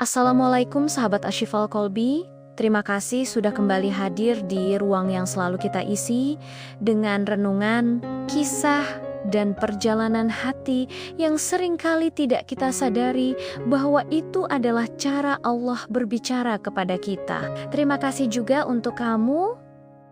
Assalamualaikum sahabat Asyifal Kolbi. Terima kasih sudah kembali hadir di ruang yang selalu kita isi dengan renungan, kisah, dan perjalanan hati yang seringkali tidak kita sadari bahwa itu adalah cara Allah berbicara kepada kita. Terima kasih juga untuk kamu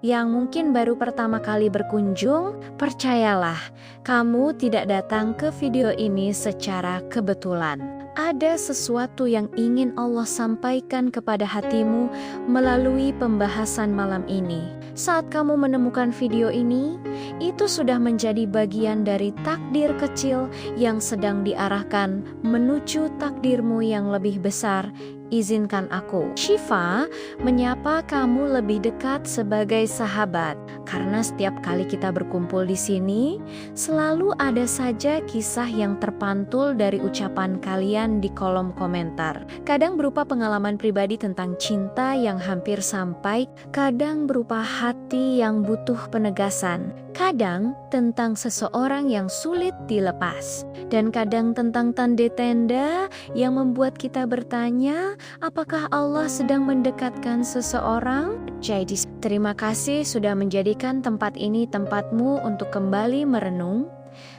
yang mungkin baru pertama kali berkunjung. Percayalah, kamu tidak datang ke video ini secara kebetulan. Ada sesuatu yang ingin Allah sampaikan kepada hatimu melalui pembahasan malam ini. Saat kamu menemukan video ini, itu sudah menjadi bagian dari takdir kecil yang sedang diarahkan menuju takdirmu yang lebih besar. Izinkan aku, Syifa, menyapa kamu lebih dekat sebagai sahabat. Karena setiap kali kita berkumpul di sini, selalu ada saja kisah yang terpantul dari ucapan kalian di kolom komentar. Kadang berupa pengalaman pribadi tentang cinta yang hampir sampai, kadang berupa hati yang butuh penegasan, kadang tentang seseorang yang sulit dilepas, dan kadang tentang tanda-tanda yang membuat kita bertanya, apakah Allah sedang mendekatkan seseorang? Jadi, terima kasih sudah menjadikan tempat ini tempatmu untuk kembali merenung.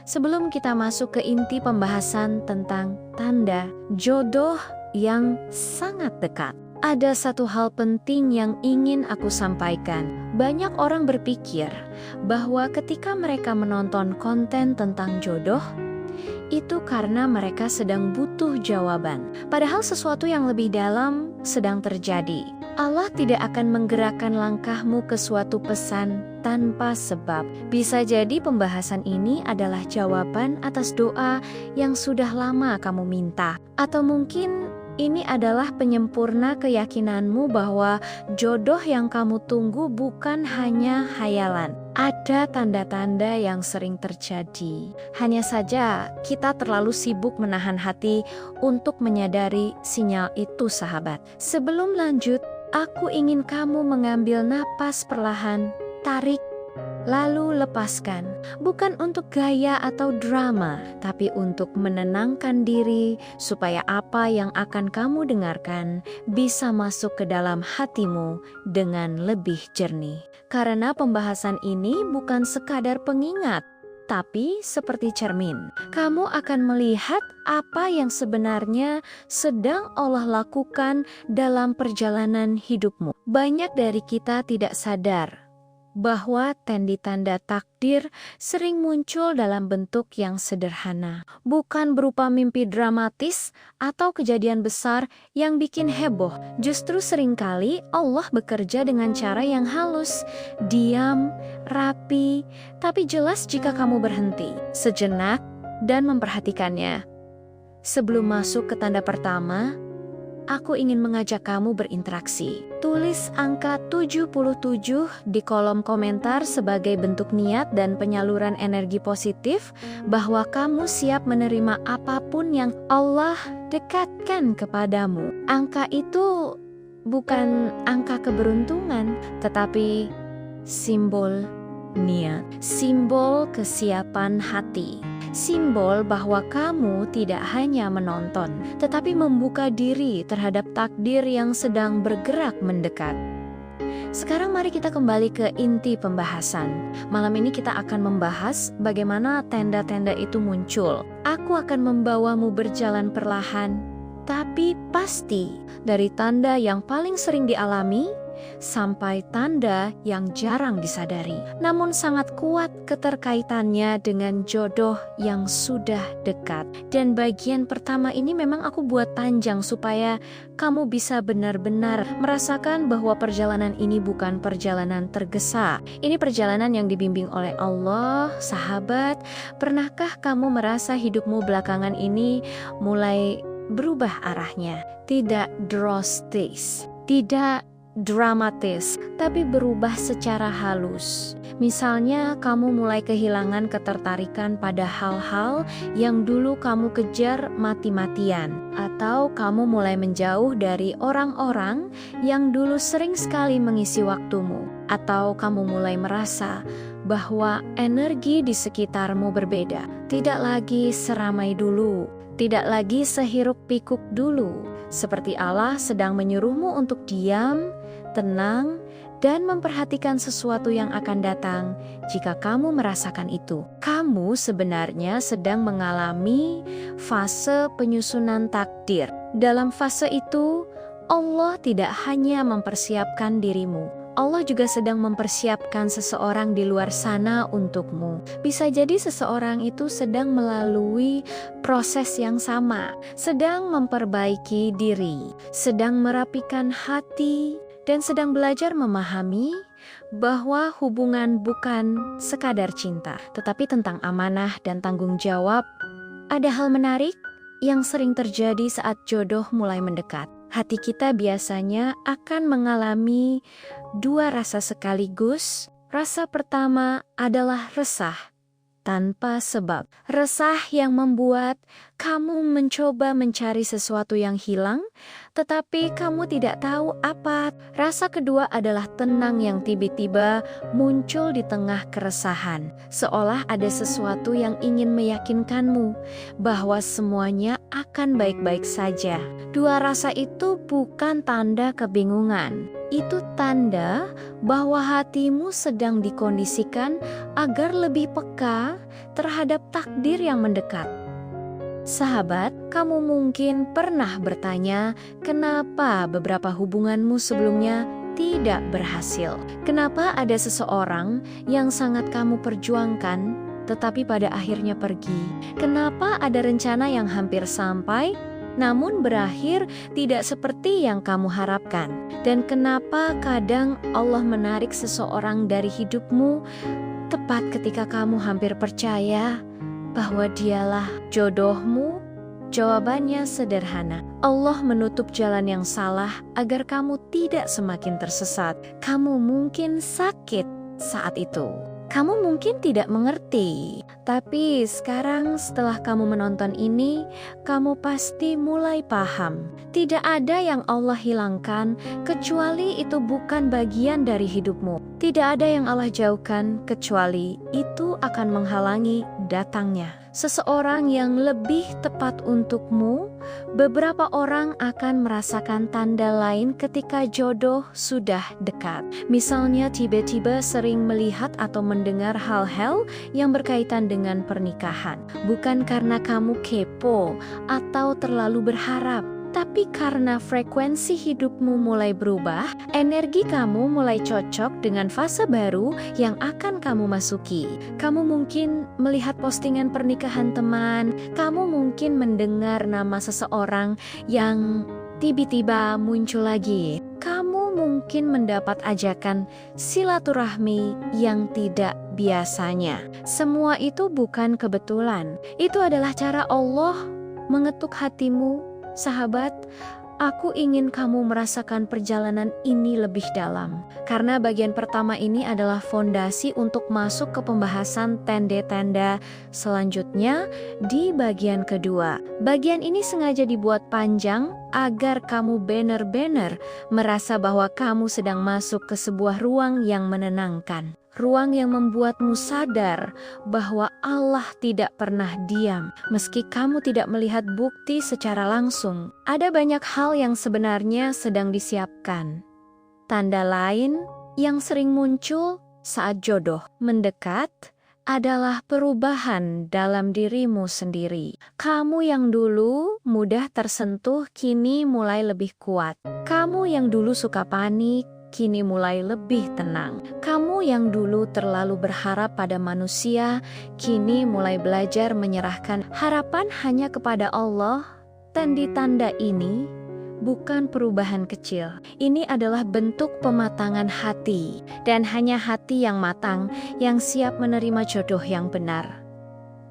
Sebelum kita masuk ke inti pembahasan tentang tanda jodoh yang sangat dekat, ada satu hal penting yang ingin aku sampaikan. Banyak orang berpikir bahwa ketika mereka menonton konten tentang jodoh, itu karena mereka sedang butuh jawaban. Padahal sesuatu yang lebih dalam sedang terjadi. Allah tidak akan menggerakkan langkahmu ke suatu pesan tanpa sebab. Bisa jadi pembahasan ini adalah jawaban atas doa yang sudah lama kamu minta. Atau mungkin ini adalah penyempurna keyakinanmu bahwa jodoh yang kamu tunggu bukan hanya hayalan. Ada tanda-tanda yang sering terjadi. Hanya saja kita terlalu sibuk menahan hati untuk menyadari sinyal itu, sahabat. Sebelum lanjut, aku ingin kamu mengambil napas perlahan, tarik, lalu lepaskan. Bukan untuk gaya atau drama, tapi untuk menenangkan diri supaya apa yang akan kamu dengarkan bisa masuk ke dalam hatimu dengan lebih jernih. Karena pembahasan ini bukan sekadar pengingat, tapi seperti cermin. Kamu akan melihat apa yang sebenarnya sedang Allah lakukan dalam perjalanan hidupmu. Banyak dari kita tidak sadar bahwa tanda takdir sering muncul dalam bentuk yang sederhana, bukan berupa mimpi dramatis atau kejadian besar yang bikin heboh. Justru seringkali Allah bekerja dengan cara yang halus, diam, rapi, tapi jelas jika kamu berhenti sejenak dan memperhatikannya. Sebelum masuk ke tanda pertama, aku ingin mengajak kamu berinteraksi. Tulis angka 77 di kolom komentar sebagai bentuk niat dan penyaluran energi positif bahwa kamu siap menerima apapun yang Allah dekatkan kepadamu. Angka itu bukan angka keberuntungan, tetapi simbol niat, simbol kesiapan hati. Simbol bahwa kamu tidak hanya menonton, tetapi membuka diri terhadap takdir yang sedang bergerak mendekat. Sekarang mari kita kembali ke inti pembahasan. Malam ini kita akan membahas bagaimana tanda-tanda itu muncul. Aku akan membawamu berjalan perlahan, tapi pasti dari tanda yang paling sering dialami sampai tanda yang jarang disadari, namun sangat kuat keterkaitannya dengan jodoh yang sudah dekat. Dan bagian pertama ini memang aku buat panjang supaya kamu bisa benar-benar merasakan bahwa perjalanan ini bukan perjalanan tergesa. Ini perjalanan yang dibimbing oleh Allah. Sahabat, pernahkah kamu merasa hidupmu belakangan ini mulai berubah arahnya? Tidak drastis, tidak dramatis, tapi berubah secara halus. Misalnya, kamu mulai kehilangan ketertarikan pada hal-hal yang dulu kamu kejar mati-matian, atau kamu mulai menjauh dari orang-orang yang dulu sering sekali mengisi waktumu, atau kamu mulai merasa bahwa energi di sekitarmu berbeda, tidak lagi seramai dulu, Tidak lagi sehiruk-pikuk dulu, seperti Allah sedang menyuruhmu untuk diam, tenang, dan memperhatikan sesuatu yang akan datang. Jika kamu merasakan itu, kamu sebenarnya sedang mengalami fase penyusunan takdir. Dalam fase itu, Allah tidak hanya mempersiapkan dirimu, Allah juga sedang mempersiapkan seseorang di luar sana untukmu. Bisa jadi seseorang itu sedang melalui proses yang sama, sedang memperbaiki diri, sedang merapikan hati, dan sedang belajar memahami bahwa hubungan bukan sekadar cinta, tetapi tentang amanah dan tanggung jawab. Ada hal menarik yang sering terjadi saat jodoh mulai mendekat. Hati kita biasanya akan mengalami dua rasa sekaligus. Rasa pertama adalah resah tanpa sebab. Resah yang membuat kamu mencoba mencari sesuatu yang hilang, tetapi kamu tidak tahu apa. Rasa kedua adalah tenang yang tiba-tiba muncul di tengah keresahan. Seolah ada sesuatu yang ingin meyakinkanmu bahwa semuanya akan baik-baik saja. Dua rasa itu bukan tanda kebingungan. Itu tanda bahwa hatimu sedang dikondisikan agar lebih peka terhadap takdir yang mendekat. Sahabat, kamu mungkin pernah bertanya, kenapa beberapa hubunganmu sebelumnya tidak berhasil? Kenapa ada seseorang yang sangat kamu perjuangkan, tetapi pada akhirnya pergi? Kenapa ada rencana yang hampir sampai, namun berakhir tidak seperti yang kamu harapkan? Dan kenapa kadang Allah menarik seseorang dari hidupmu tepat ketika kamu hampir percaya bahwa dialah jodohmu? Jawabannya sederhana. Allah menutup jalan yang salah agar kamu tidak semakin tersesat. Kamu mungkin sakit saat itu. Kamu mungkin tidak mengerti, tapi sekarang setelah kamu menonton ini, kamu pasti mulai paham. Tidak ada yang Allah hilangkan, kecuali itu bukan bagian dari hidupmu. Tidak ada yang Allah jauhkan, kecuali itu akan menghalangi datangnya seseorang yang lebih tepat untukmu. Beberapa orang akan merasakan tanda lain ketika jodoh sudah dekat. Misalnya tiba-tiba sering melihat atau mendengar hal-hal yang berkaitan dengan pernikahan. Bukan karena kamu kepo atau terlalu berharap, tapi karena frekuensi hidupmu mulai berubah, energi kamu mulai cocok dengan fase baru yang akan kamu masuki. Kamu mungkin melihat postingan pernikahan teman, kamu mungkin mendengar nama seseorang yang tiba-tiba muncul lagi. Kamu mungkin mendapat ajakan silaturahmi yang tidak biasanya. Semua itu bukan kebetulan. Itu adalah cara Allah mengetuk hatimu. Sahabat, aku ingin kamu merasakan perjalanan ini lebih dalam. Karena bagian pertama ini adalah fondasi untuk masuk ke pembahasan tanda-tanda selanjutnya di bagian kedua. Bagian ini sengaja dibuat panjang agar kamu benar-benar merasa bahwa kamu sedang masuk ke sebuah ruang yang menenangkan. Ruang yang membuatmu sadar bahwa Allah tidak pernah diam. Meski kamu tidak melihat bukti secara langsung, ada banyak hal yang sebenarnya sedang disiapkan. Tanda lain yang sering muncul saat jodoh mendekat adalah perubahan dalam dirimu sendiri. Kamu yang dulu mudah tersentuh kini mulai lebih kuat. Kamu yang dulu suka panik kini mulai lebih tenang. Kamu yang dulu terlalu berharap pada manusia, kini mulai belajar menyerahkan harapan hanya kepada Allah. Tanda-tanda ini bukan perubahan kecil. Ini adalah bentuk pematangan hati, dan hanya hati yang matang yang siap menerima jodoh yang benar.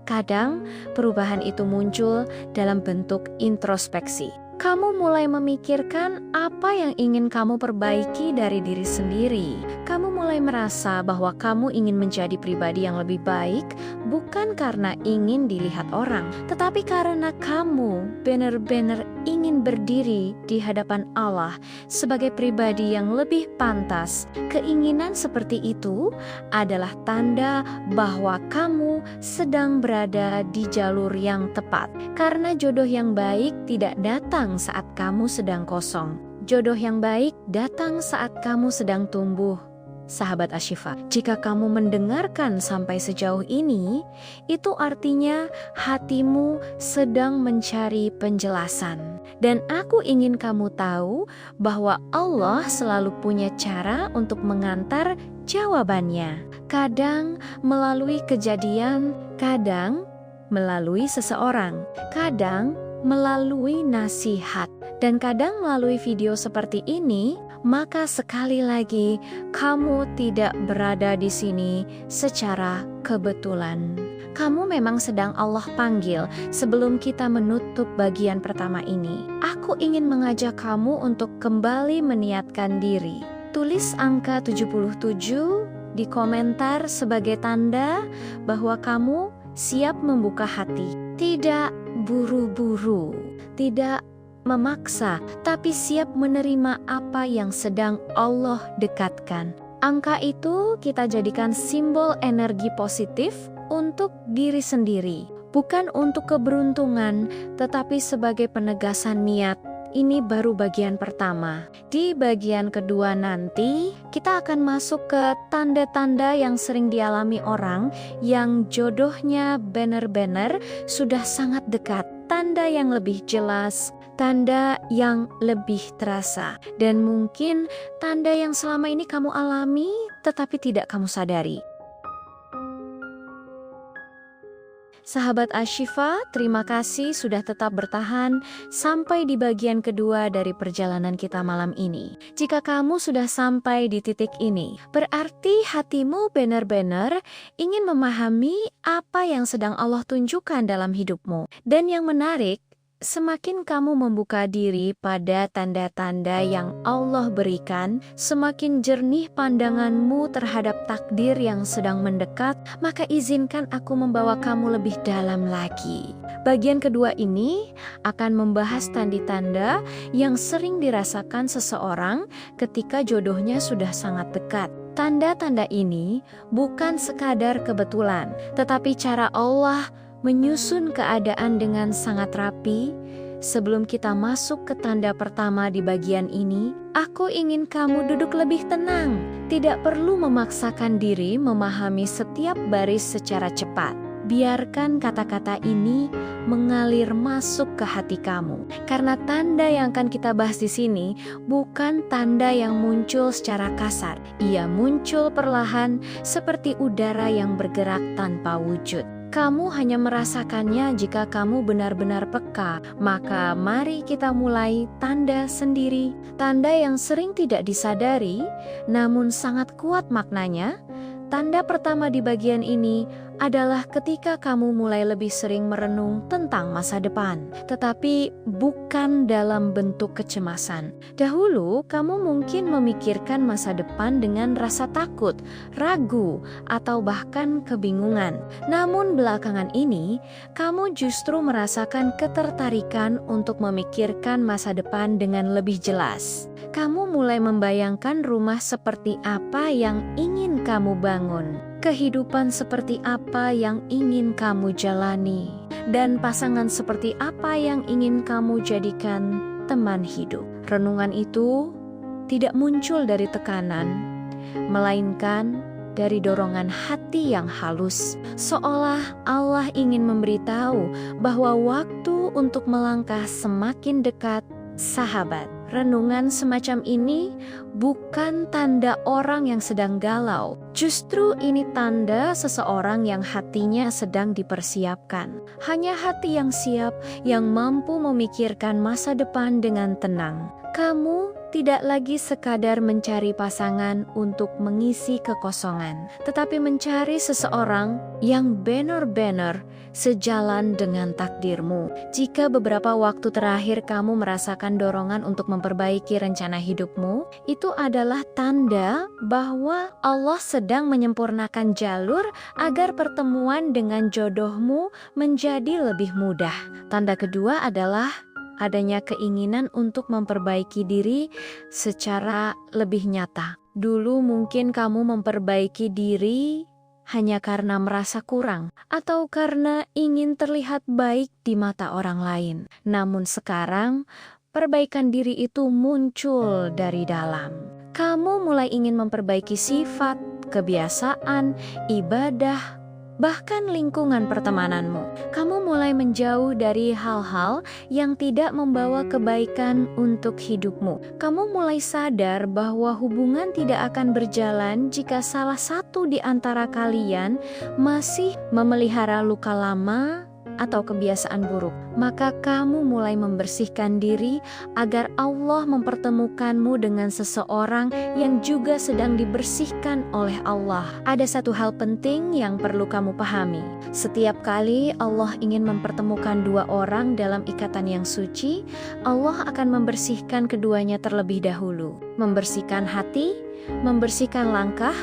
Kadang perubahan itu muncul dalam bentuk introspeksi. Kamu mulai memikirkan apa yang ingin kamu perbaiki dari diri sendiri. kamu mulai merasa bahwa kamu ingin menjadi pribadi yang lebih baik, bukan karena ingin dilihat orang, tetapi karena kamu benar-benar ingin berdiri di hadapan Allah sebagai pribadi yang lebih pantas. Keinginan seperti itu adalah tanda bahwa kamu sedang berada di jalur yang tepat. Karena jodoh yang baik tidak datang saat kamu sedang kosong. Jodoh yang baik datang saat kamu sedang tumbuh. Sahabat Ashifa, jika kamu mendengarkan sampai sejauh ini, itu artinya hatimu sedang mencari penjelasan. Dan aku ingin kamu tahu bahwa Allah selalu punya cara untuk mengantar jawabannya. Kadang melalui kejadian, kadang melalui seseorang, kadang melalui nasihat, dan kadang melalui video seperti ini. Maka sekali lagi, kamu tidak berada di sini secara kebetulan. Kamu memang sedang Allah panggil. Sebelum kita menutup bagian pertama ini, aku ingin mengajak kamu untuk kembali meniatkan diri. Tulis angka 77 di komentar sebagai tanda bahwa kamu siap membuka hati. Tidak buru-buru, tidak memaksa, tapi siap menerima apa yang sedang Allah dekatkan. Angka itu kita jadikan simbol energi positif untuk diri sendiri, bukan untuk keberuntungan, tetapi sebagai penegasan niat. Ini baru bagian pertama. Di bagian kedua nanti, kita akan masuk ke tanda-tanda yang sering dialami orang yang jodohnya benar-benar sudah sangat dekat. Tanda yang lebih jelas, tanda yang lebih terasa, dan mungkin tanda yang selama ini kamu alami tetapi tidak kamu sadari. Sahabat Ashifa, terima kasih sudah tetap bertahan sampai di bagian kedua dari perjalanan kita malam ini. Jika kamu sudah sampai di titik ini, berarti hatimu benar-benar ingin memahami apa yang sedang Allah tunjukkan dalam hidupmu. Dan yang menarik, semakin kamu membuka diri pada tanda-tanda yang Allah berikan, semakin jernih pandanganmu terhadap takdir yang sedang mendekat, maka izinkan aku membawa kamu lebih dalam lagi. Bagian kedua ini akan membahas tanda-tanda yang sering dirasakan seseorang ketika jodohnya sudah sangat dekat. Tanda-tanda ini bukan sekadar kebetulan, tetapi cara Allah menyusun keadaan dengan sangat rapi. Sebelum kita masuk ke tanda pertama di bagian ini, aku ingin kamu duduk lebih tenang. Tidak perlu memaksakan diri memahami setiap baris secara cepat. Biarkan kata-kata ini mengalir masuk ke hati kamu. Karena tanda yang akan kita bahas di sini bukan tanda yang muncul secara kasar. Ia muncul perlahan seperti udara yang bergerak tanpa wujud. Kamu hanya merasakannya jika kamu benar-benar peka. Maka mari kita mulai tanda sendiri. Tanda yang sering tidak disadari, namun sangat kuat maknanya. Tanda pertama di bagian ini adalah ketika kamu mulai lebih sering merenung tentang masa depan, tetapi bukan dalam bentuk kecemasan. Dahulu, kamu mungkin memikirkan masa depan dengan rasa takut, ragu, atau bahkan kebingungan. Namun belakangan ini, kamu justru merasakan ketertarikan untuk memikirkan masa depan dengan lebih jelas. Kamu mulai membayangkan rumah seperti apa yang ingin kamu bangun, kehidupan seperti apa yang ingin kamu jalani, dan pasangan seperti apa yang ingin kamu jadikan teman hidup. Renungan itu tidak muncul dari tekanan, melainkan dari dorongan hati yang halus, seolah Allah ingin memberitahu bahwa waktu untuk melangkah semakin dekat. Sahabat, renungan semacam ini bukan tanda orang yang sedang galau, Justru ini tanda seseorang yang hatinya sedang dipersiapkan. Hanya hati yang siap yang mampu memikirkan masa depan dengan tenang. Kamu tidak lagi sekadar mencari pasangan untuk mengisi kekosongan, tetapi mencari seseorang yang benar-benar sejalan dengan takdirmu. Jika beberapa waktu terakhir kamu merasakan dorongan untuk memperbaiki rencana hidupmu, itu adalah tanda bahwa Allah sedang menyempurnakan jalur agar pertemuan dengan jodohmu menjadi lebih mudah. Tanda kedua adalah adanya keinginan untuk memperbaiki diri secara lebih nyata. Dulu mungkin kamu memperbaiki diri hanya karena merasa kurang atau karena ingin terlihat baik di mata orang lain. Namun sekarang, perbaikan diri itu muncul dari dalam. Kamu mulai ingin memperbaiki sifat, kebiasaan, ibadah, bahkan lingkungan pertemananmu. Kamu mulai menjauh dari hal-hal yang tidak membawa kebaikan untuk hidupmu. Kamu mulai sadar bahwa hubungan tidak akan berjalan jika salah satu di antara kalian masih memelihara luka lama atau kebiasaan buruk. Maka kamu mulai membersihkan diri agar Allah mempertemukanmu dengan seseorang yang juga sedang dibersihkan oleh Allah. Ada satu hal penting yang perlu kamu pahami. Setiap kali Allah ingin mempertemukan dua orang dalam ikatan yang suci, Allah akan membersihkan keduanya terlebih dahulu. Membersihkan hati, membersihkan langkah,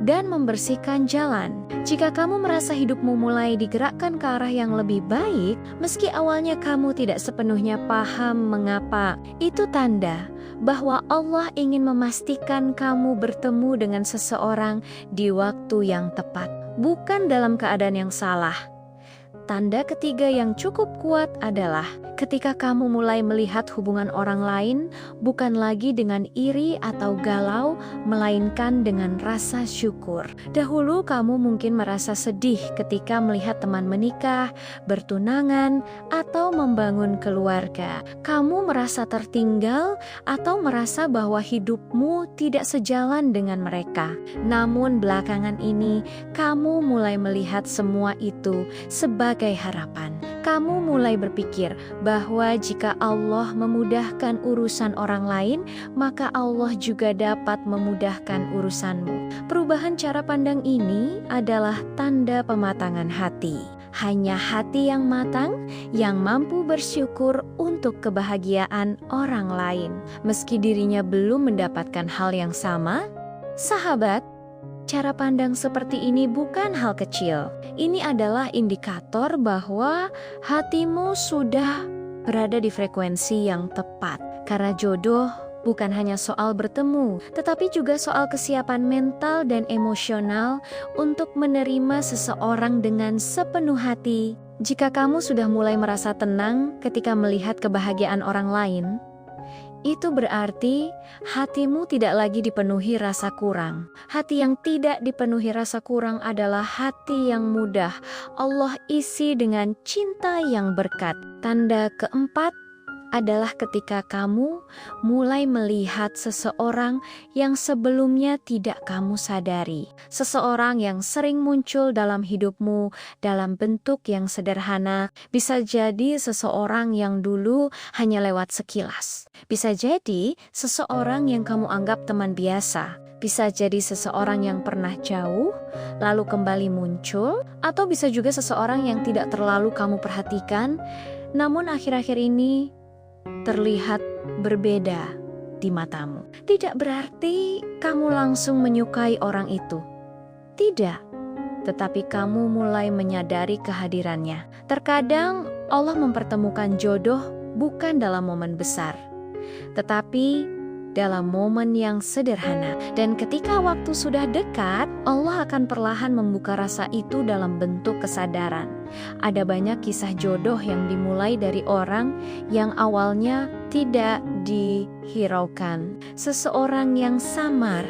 dan membersihkan jalan. Jika kamu merasa hidupmu mulai digerakkan ke arah yang lebih baik, meski awalnya kamu tidak sepenuhnya paham mengapa, itu tanda bahwa Allah ingin memastikan kamu bertemu dengan seseorang di waktu yang tepat, bukan dalam keadaan yang salah. Tanda ketiga yang cukup kuat adalah ketika kamu mulai melihat hubungan orang lain bukan lagi dengan iri atau galau, melainkan dengan rasa syukur. Dahulu kamu mungkin merasa sedih ketika melihat teman menikah, bertunangan, atau membangun keluarga. Kamu merasa tertinggal atau merasa bahwa hidupmu tidak sejalan dengan mereka. Namun belakangan ini, kamu mulai melihat semua itu sebagai harapan. Kamu mulai berpikir bahwa jika Allah memudahkan urusan orang lain, maka Allah juga dapat memudahkan urusanmu. Perubahan cara pandang ini adalah tanda pematangan hati. Hanya hati yang matang yang mampu bersyukur untuk kebahagiaan orang lain, meski dirinya belum mendapatkan hal yang sama. Sahabat, cara pandang seperti ini bukan hal kecil. Ini adalah indikator bahwa hatimu sudah berada di frekuensi yang tepat. Karena jodoh bukan hanya soal bertemu, tetapi juga soal kesiapan mental dan emosional untuk menerima seseorang dengan sepenuh hati. Jika kamu sudah mulai merasa tenang ketika melihat kebahagiaan orang lain, itu berarti hatimu tidak lagi dipenuhi rasa kurang. Hati yang tidak dipenuhi rasa kurang adalah hati yang mudah Allah isi dengan cinta yang berkat. Tanda keempat adalah ketika kamu mulai melihat seseorang yang sebelumnya tidak kamu sadari. Seseorang yang sering muncul dalam hidupmu dalam bentuk yang sederhana. Bisa jadi seseorang yang dulu hanya lewat sekilas. Bisa jadi seseorang yang kamu anggap teman biasa. Bisa jadi seseorang yang pernah jauh, lalu kembali muncul. Atau bisa juga seseorang yang tidak terlalu kamu perhatikan, namun akhir-akhir ini terlihat berbeda di matamu. Tidak berarti kamu langsung menyukai orang itu. Tidak, tetapi kamu mulai menyadari kehadirannya. Terkadang Allah mempertemukan jodoh bukan dalam momen besar, tetapi dalam momen yang sederhana. Dan ketika waktu sudah dekat, Allah akan perlahan membuka rasa itu dalam bentuk kesadaran. Ada banyak kisah jodoh yang dimulai dari orang yang awalnya tidak dihiraukan. Seseorang yang samar,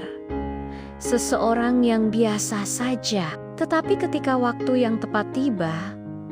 seseorang yang biasa saja. Tetapi ketika waktu yang tepat tiba,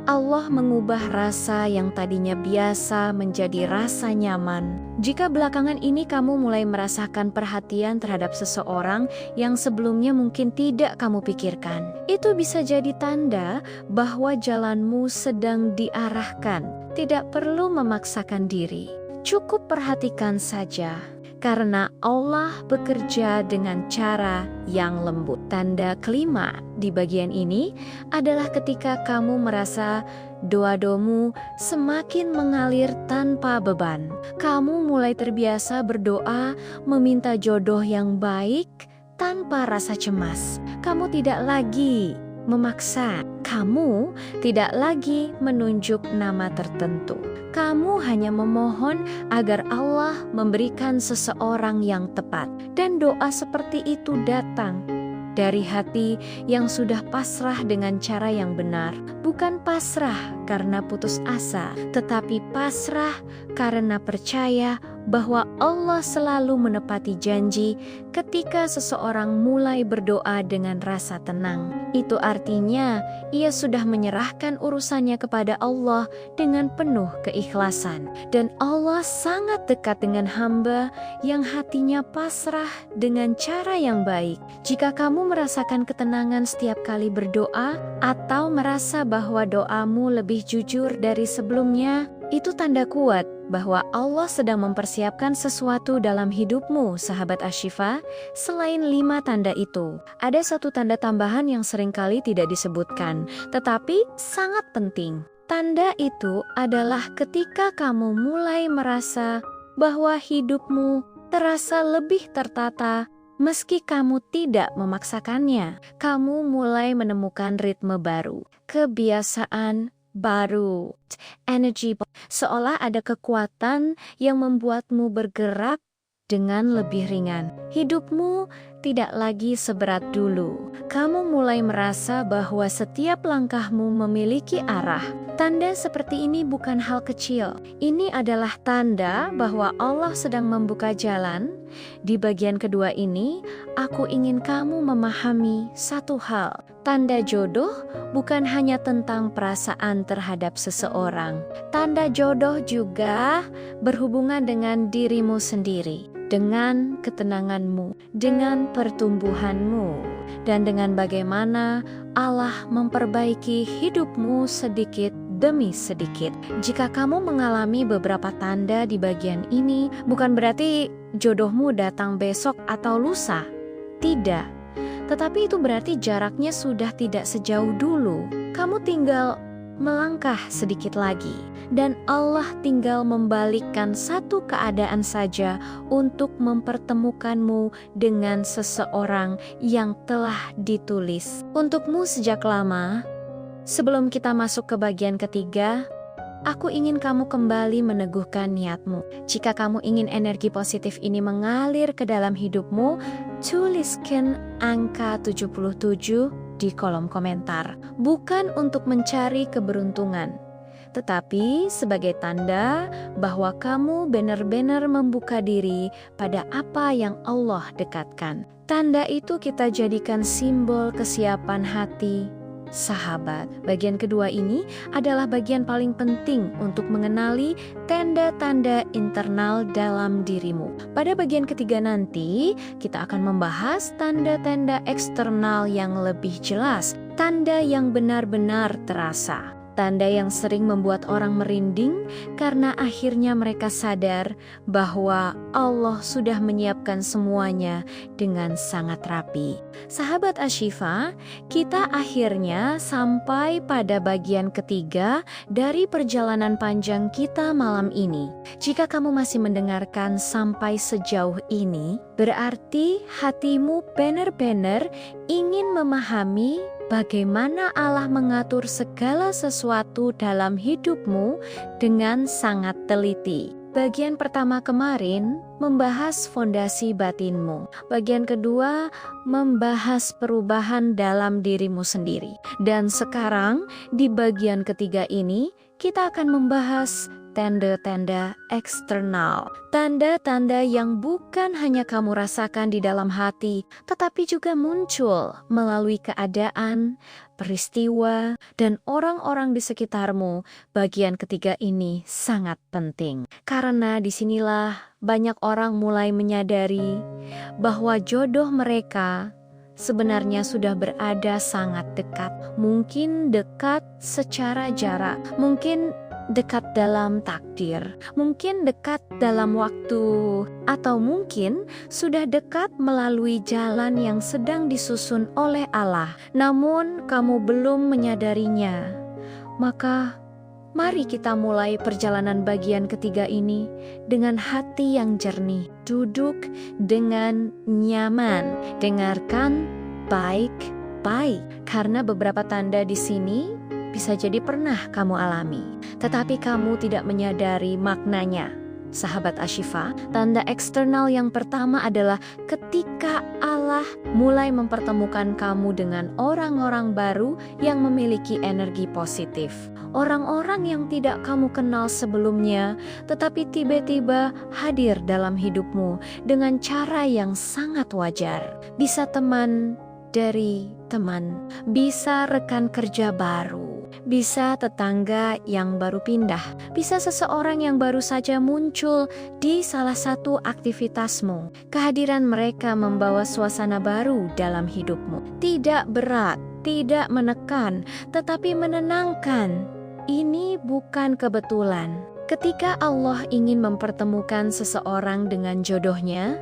Allah mengubah rasa yang tadinya biasa menjadi rasa nyaman. Jika belakangan ini kamu mulai merasakan perhatian terhadap seseorang yang sebelumnya mungkin tidak kamu pikirkan, itu bisa jadi tanda bahwa jalanmu sedang diarahkan. Tidak perlu memaksakan diri, cukup perhatikan saja. Karena Allah bekerja dengan cara yang lembut. Tanda kelima di bagian ini adalah ketika kamu merasa doa-doamu semakin mengalir tanpa beban. Kamu mulai terbiasa berdoa meminta jodoh yang baik tanpa rasa cemas. Kamu tidak lagi memaksa. Kamu tidak lagi menunjuk nama tertentu. Kamu hanya memohon agar Allah memberikan seseorang yang tepat. Dan doa seperti itu datang dari hati yang sudah pasrah dengan cara yang benar. Bukan pasrah karena putus asa, tetapi pasrah karena percaya bahwa Allah selalu menepati janji ketika seseorang mulai berdoa dengan rasa tenang. Itu artinya ia sudah menyerahkan urusannya kepada Allah dengan penuh keikhlasan. Dan Allah sangat dekat dengan hamba yang hatinya pasrah dengan cara yang baik. Jika kamu merasakan ketenangan setiap kali berdoa atau merasa bahwa doamu lebih jujur dari sebelumnya, itu tanda kuat bahwa Allah sedang mempersiapkan sesuatu dalam hidupmu, sahabat Ashifa. Selain 5 tanda itu, ada satu tanda tambahan yang seringkali tidak disebutkan, tetapi sangat penting. Tanda itu adalah ketika kamu mulai merasa bahwa hidupmu terasa lebih tertata, meski kamu tidak memaksakannya. Kamu mulai menemukan ritme baru, kebiasaan baru, energi, seolah ada kekuatan yang membuatmu bergerak dengan lebih ringan. Hidupmu tidak lagi seberat dulu. Kamu mulai merasa bahwa setiap langkahmu memiliki arah. Tanda seperti ini bukan hal kecil. Ini adalah tanda bahwa Allah sedang membuka jalan. Di bagian kedua ini, aku ingin kamu memahami satu hal. Tanda jodoh bukan hanya tentang perasaan terhadap seseorang. Tanda jodoh juga berhubungan dengan dirimu sendiri, dengan ketenanganmu, dengan pertumbuhanmu, dan dengan bagaimana Allah memperbaiki hidupmu sedikit demi sedikit. Jika kamu mengalami beberapa tanda di bagian ini, bukan berarti jodohmu datang besok atau lusa. Tidak. Tetapi itu berarti jaraknya sudah tidak sejauh dulu. Kamu tinggal melangkah sedikit lagi. Dan Allah tinggal membalikkan satu keadaan saja untuk mempertemukanmu dengan seseorang yang telah ditulis untukmu sejak lama. Sebelum kita masuk ke bagian ketiga, aku ingin kamu kembali meneguhkan niatmu. Jika kamu ingin energi positif ini mengalir ke dalam hidupmu, tuliskan angka 77 di kolom komentar. Bukan untuk mencari keberuntungan, tetapi sebagai tanda bahwa kamu benar-benar membuka diri pada apa yang Allah dekatkan. Tanda itu kita jadikan simbol kesiapan hati sahabat. Bagian kedua ini adalah bagian paling penting untuk mengenali tanda-tanda internal dalam dirimu. Pada bagian ketiga nanti, kita akan membahas tanda-tanda eksternal yang lebih jelas, tanda yang benar-benar terasa. Tanda yang sering membuat orang merinding karena akhirnya mereka sadar bahwa Allah sudah menyiapkan semuanya dengan sangat rapi. Sahabat Ashifa, kita akhirnya sampai pada bagian ketiga dari perjalanan panjang kita malam ini. Jika kamu masih mendengarkan sampai sejauh ini, berarti hatimu benar-benar ingin memahami bagaimana Allah mengatur segala sesuatu dalam hidupmu dengan sangat teliti. Bagian pertama kemarin membahas fondasi batinmu. Bagian kedua membahas perubahan dalam dirimu sendiri. Dan sekarang di bagian ketiga ini kita akan membahas tanda-tanda eksternal. Tanda-tanda yang bukan hanya kamu rasakan di dalam hati, tetapi juga muncul melalui keadaan, peristiwa, dan orang-orang di sekitarmu. Bagian ketiga ini sangat penting. Karena disinilah banyak orang mulai menyadari bahwa jodoh mereka sebenarnya sudah berada sangat dekat. Mungkin dekat secara jarak, mungkin dekat dalam takdir, mungkin dekat dalam waktu, atau mungkin sudah dekat melalui jalan yang sedang disusun oleh Allah. Namun kamu belum menyadarinya. Maka mari kita mulai perjalanan bagian ketiga ini dengan hati yang jernih. Duduk dengan nyaman, dengarkan baik-baik, karena beberapa tanda di sini bisa jadi pernah kamu alami, tetapi kamu tidak menyadari maknanya. Sahabat Ashifa, tanda eksternal yang pertama adalah ketika Allah mulai mempertemukan kamu dengan orang-orang baru yang memiliki energi positif. Orang-orang yang tidak kamu kenal sebelumnya, tetapi tiba-tiba hadir dalam hidupmu dengan cara yang sangat wajar. Bisa teman dari teman, bisa rekan kerja baru, bisa tetangga yang baru pindah, bisa seseorang yang baru saja muncul di salah satu aktivitasmu. Kehadiran mereka membawa suasana baru dalam hidupmu. Tidak berat, tidak menekan, tetapi menenangkan. Ini bukan kebetulan. Ketika Allah ingin mempertemukan seseorang dengan jodohnya,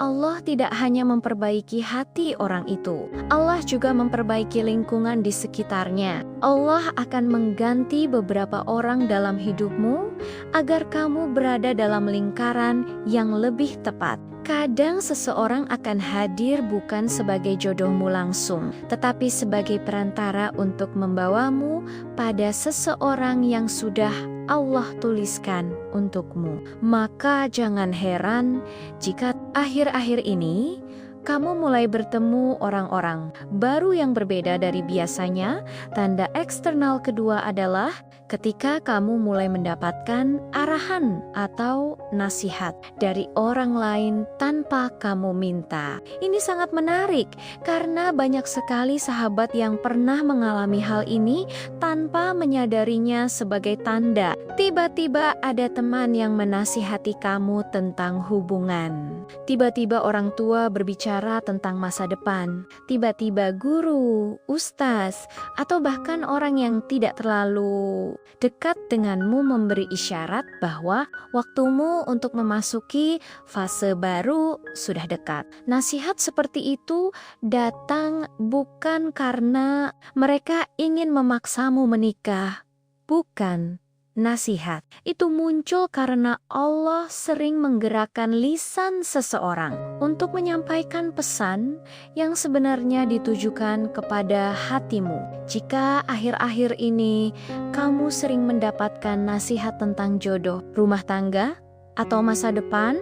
Allah tidak hanya memperbaiki hati orang itu, Allah juga memperbaiki lingkungan di sekitarnya. Allah akan mengganti beberapa orang dalam hidupmu agar kamu berada dalam lingkaran yang lebih tepat. Kadang seseorang akan hadir bukan sebagai jodohmu langsung, tetapi sebagai perantara untuk membawamu pada seseorang yang sudah Allah tuliskan untukmu. Maka jangan heran jika akhir-akhir ini kamu mulai bertemu orang-orang baru yang berbeda dari biasanya. Tanda eksternal kedua adalah ketika kamu mulai mendapatkan arahan atau nasihat dari orang lain tanpa kamu minta. Ini sangat menarik karena banyak sekali sahabat yang pernah mengalami hal ini tanpa menyadarinya sebagai tanda. Tiba-tiba ada teman yang menasihati kamu tentang hubungan. Tiba-tiba orang tua berbicara tentang masa depan. Tiba-tiba guru, ustaz, atau bahkan orang yang tidak terlalu dekat denganmu memberi isyarat bahwa waktumu untuk memasuki fase baru sudah dekat. Nasihat seperti itu datang bukan karena mereka ingin memaksamu menikah. Bukan. Nasihat itu muncul karena Allah sering menggerakkan lisan seseorang untuk menyampaikan pesan yang sebenarnya ditujukan kepada hatimu. Jika akhir-akhir ini kamu sering mendapatkan nasihat tentang jodoh, rumah tangga, atau masa depan,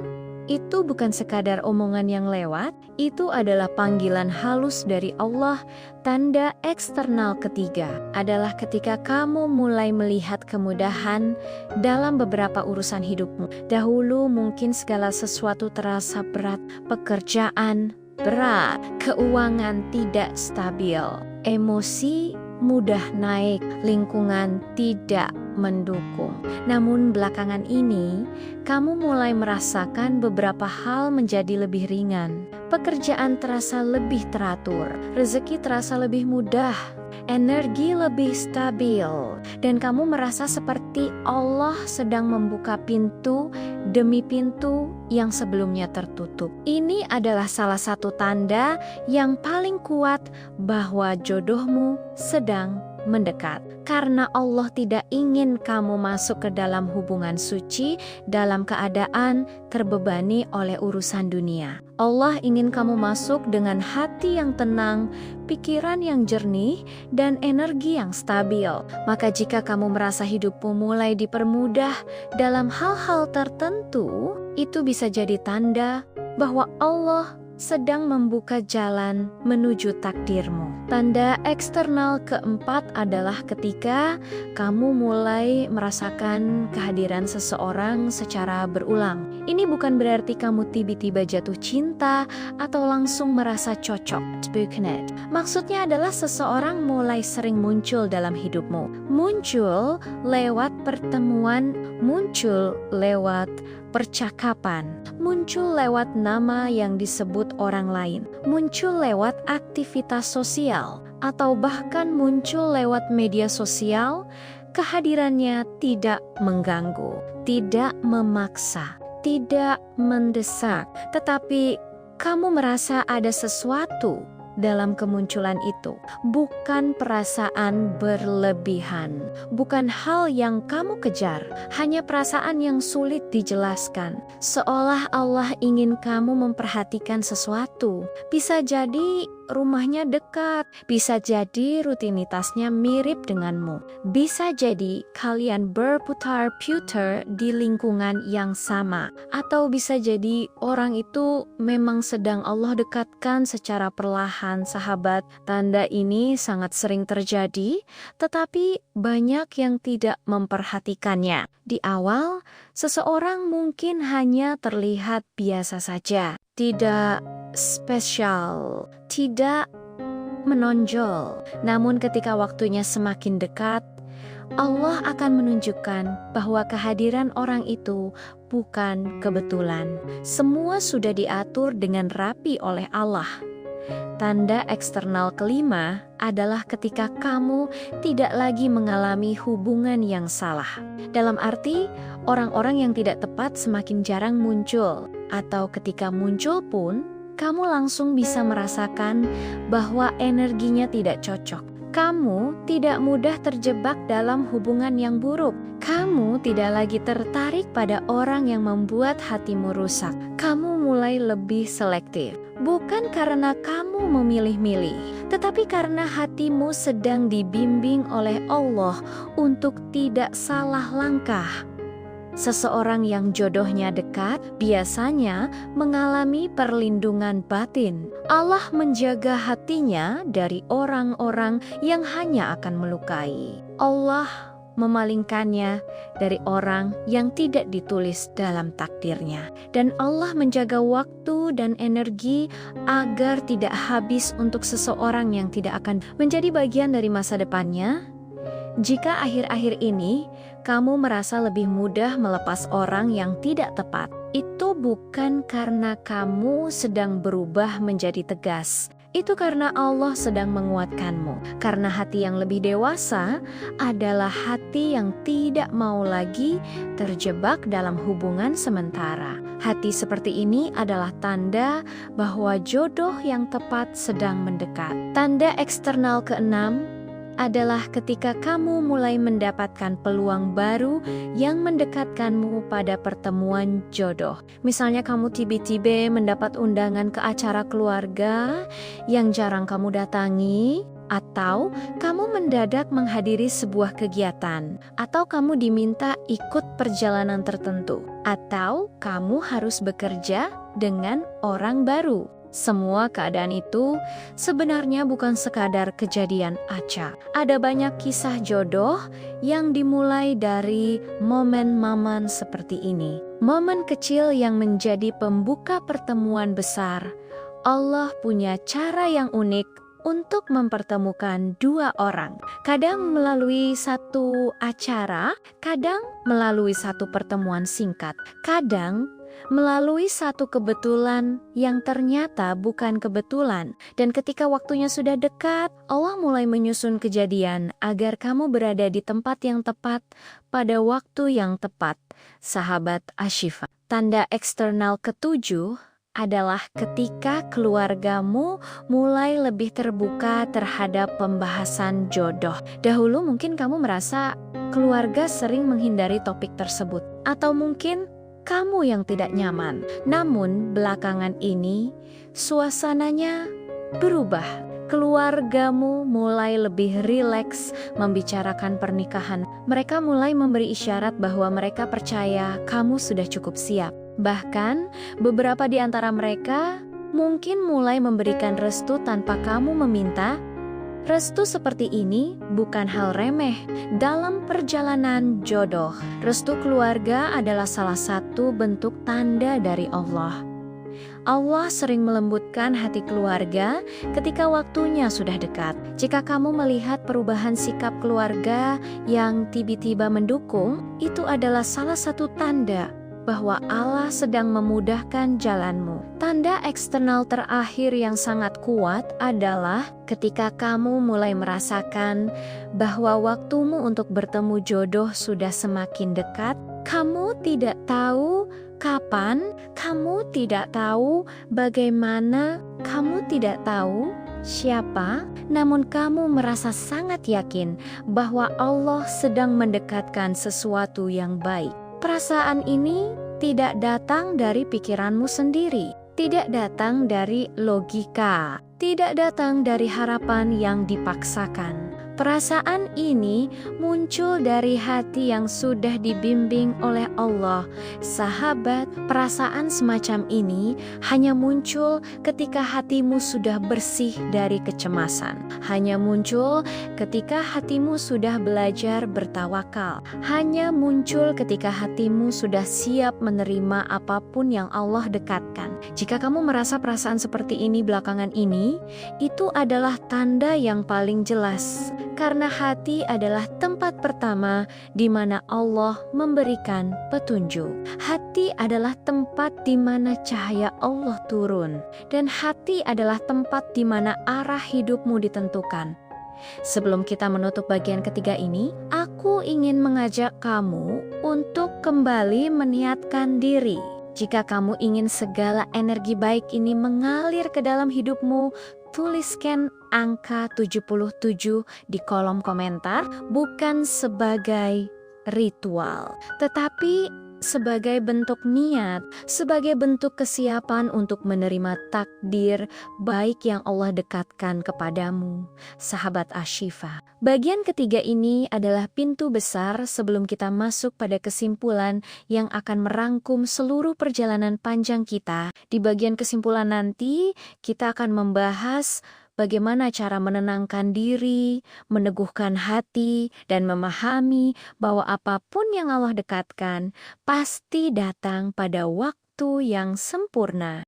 itu bukan sekadar omongan yang lewat, itu adalah panggilan halus dari Allah. Tanda eksternal ketiga adalah ketika kamu mulai melihat kemudahan dalam beberapa urusan hidupmu. Dahulu mungkin segala sesuatu terasa berat, pekerjaan berat, keuangan tidak stabil, emosi mudah naik, lingkungan tidak mendukung. Namun belakangan ini, kamu mulai merasakan beberapa hal menjadi lebih ringan. Pekerjaan terasa lebih teratur, rezeki terasa lebih mudah, energi lebih stabil, dan kamu merasa seperti Allah sedang membuka pintu demi pintu yang sebelumnya tertutup. Ini adalah salah satu tanda yang paling kuat bahwa jodohmu sedang mendekat. Karena Allah tidak ingin kamu masuk ke dalam hubungan suci dalam keadaan terbebani oleh urusan dunia. Allah ingin kamu masuk dengan hati yang tenang, pikiran yang jernih, dan energi yang stabil. Maka jika kamu merasa hidupmu mulai dipermudah dalam hal-hal tertentu, itu bisa jadi tanda bahwa Allah sedang membuka jalan menuju takdirmu. Tanda eksternal keempat adalah ketika kamu mulai merasakan kehadiran seseorang secara berulang. Ini bukan berarti kamu tiba-tiba jatuh cinta atau langsung merasa cocok. Maksudnya adalah seseorang mulai sering muncul dalam hidupmu. Muncul lewat pertemuan, muncul lewat percakapan, muncul lewat nama yang disebut orang lain, muncul lewat aktivitas sosial, atau bahkan muncul lewat media sosial. Kehadirannya tidak mengganggu, tidak memaksa, tidak mendesak, tetapi kamu merasa ada sesuatu dalam kemunculan itu, bukan perasaan berlebihan, bukan hal yang kamu kejar, hanya perasaan yang sulit dijelaskan, seolah Allah ingin kamu memperhatikan sesuatu. Bisa jadi rumahnya dekat, bisa jadi rutinitasnya mirip denganmu, bisa jadi kalian berputar-putar di lingkungan yang sama, atau bisa jadi orang itu memang sedang Allah dekatkan secara perlahan. Sahabat, tanda ini sangat sering terjadi, tetapi banyak yang tidak memperhatikannya. Di awal, seseorang mungkin hanya terlihat biasa saja, tidak spesial, tidak menonjol. Namun ketika waktunya semakin dekat, Allah akan menunjukkan bahwa kehadiran orang itu bukan kebetulan. Semua sudah diatur dengan rapi oleh Allah. Tanda eksternal kelima adalah ketika kamu tidak lagi mengalami hubungan yang salah. Dalam arti, orang-orang yang tidak tepat semakin jarang muncul, atau ketika muncul pun, kamu langsung bisa merasakan bahwa energinya tidak cocok. Kamu tidak mudah terjebak dalam hubungan yang buruk. Kamu tidak lagi tertarik pada orang yang membuat hatimu rusak. Kamu mulai lebih selektif. Bukan karena kamu memilih-milih, tetapi karena hatimu sedang dibimbing oleh Allah untuk tidak salah langkah. Seseorang yang jodohnya dekat biasanya mengalami perlindungan batin. Allah menjaga hatinya dari orang-orang yang hanya akan melukai. Allah memalingkannya dari orang yang tidak ditulis dalam takdirnya. Dan Allah menjaga waktu dan energi agar tidak habis untuk seseorang yang tidak akan menjadi bagian dari masa depannya. Jika akhir-akhir ini kamu merasa lebih mudah melepas orang yang tidak tepat, itu bukan karena kamu sedang berubah menjadi tegas. Itu karena Allah sedang menguatkanmu. Karena hati yang lebih dewasa adalah hati yang tidak mau lagi terjebak dalam hubungan sementara. Hati seperti ini adalah tanda bahwa jodoh yang tepat sedang mendekat. Tanda eksternal keenam adalah ketika kamu mulai mendapatkan peluang baru yang mendekatkanmu pada pertemuan jodoh. Misalnya kamu tiba-tiba mendapat undangan ke acara keluarga yang jarang kamu datangi, atau kamu mendadak menghadiri sebuah kegiatan, atau kamu diminta ikut perjalanan tertentu, atau kamu harus bekerja dengan orang baru. Semua keadaan itu sebenarnya bukan sekadar kejadian acak. Ada banyak kisah jodoh yang dimulai dari momen-momen seperti ini. Momen kecil yang menjadi pembuka pertemuan besar. Allah punya cara yang unik untuk mempertemukan dua orang. Kadang melalui satu acara, kadang melalui satu pertemuan singkat, kadang melalui satu kebetulan yang ternyata bukan kebetulan. Dan ketika waktunya sudah dekat, Allah mulai menyusun kejadian agar kamu berada di tempat yang tepat pada waktu yang tepat. Sahabat Ashifa. Tanda eksternal ketujuh adalah ketika keluargamu mulai lebih terbuka terhadap pembahasan jodoh. Dahulu mungkin kamu merasa keluarga sering menghindari topik tersebut, atau mungkin kamu yang tidak nyaman. Namun belakangan ini suasananya berubah. Keluargamu mulai lebih rileks membicarakan pernikahan. Mereka mulai memberi isyarat bahwa mereka percaya kamu sudah cukup siap. Bahkan beberapa di antara mereka mungkin mulai memberikan restu tanpa kamu meminta, Restu seperti ini bukan hal remeh dalam perjalanan jodoh. Restu keluarga adalah salah satu bentuk tanda dari Allah. Allah sering melembutkan hati keluarga ketika waktunya sudah dekat. Jika kamu melihat perubahan sikap keluarga yang tiba-tiba mendukung, itu adalah salah satu tanda bahwa Allah sedang memudahkan jalanmu. Tanda eksternal terakhir yang sangat kuat adalah ketika kamu mulai merasakan bahwa waktumu untuk bertemu jodoh sudah semakin dekat. Kamu tidak tahu kapan, kamu tidak tahu bagaimana, kamu tidak tahu siapa, namun kamu merasa sangat yakin bahwa Allah sedang mendekatkan sesuatu yang baik. Perasaan ini tidak datang dari pikiranmu sendiri, tidak datang dari logika, tidak datang dari harapan yang dipaksakan. Perasaan ini muncul dari hati yang sudah dibimbing oleh Allah. Sahabat, perasaan semacam ini hanya muncul ketika hatimu sudah bersih dari kecemasan. Hanya muncul ketika hatimu sudah belajar bertawakal. Hanya muncul ketika hatimu sudah siap menerima apapun yang Allah dekatkan. Jika kamu merasa perasaan seperti ini belakangan ini, itu adalah tanda yang paling jelas. Karena hati adalah tempat pertama di mana Allah memberikan petunjuk. Hati adalah tempat di mana cahaya Allah turun. Dan hati adalah tempat di mana arah hidupmu ditentukan. Sebelum kita menutup bagian ketiga ini, aku ingin mengajak kamu untuk kembali meniatkan diri. Jika kamu ingin segala energi baik ini mengalir ke dalam hidupmu, tuliskan angka 77 di kolom komentar, bukan sebagai ritual, tetapi sebagai bentuk niat, sebagai bentuk kesiapan untuk menerima takdir baik yang Allah dekatkan kepadamu, sahabat Ashifa. Bagian ketiga ini adalah pintu besar sebelum kita masuk pada kesimpulan yang akan merangkum seluruh perjalanan panjang kita. Di bagian kesimpulan nanti, kita akan membahas bagaimana cara menenangkan diri, meneguhkan hati, dan memahami bahwa apapun yang Allah dekatkan pasti datang pada waktu yang sempurna.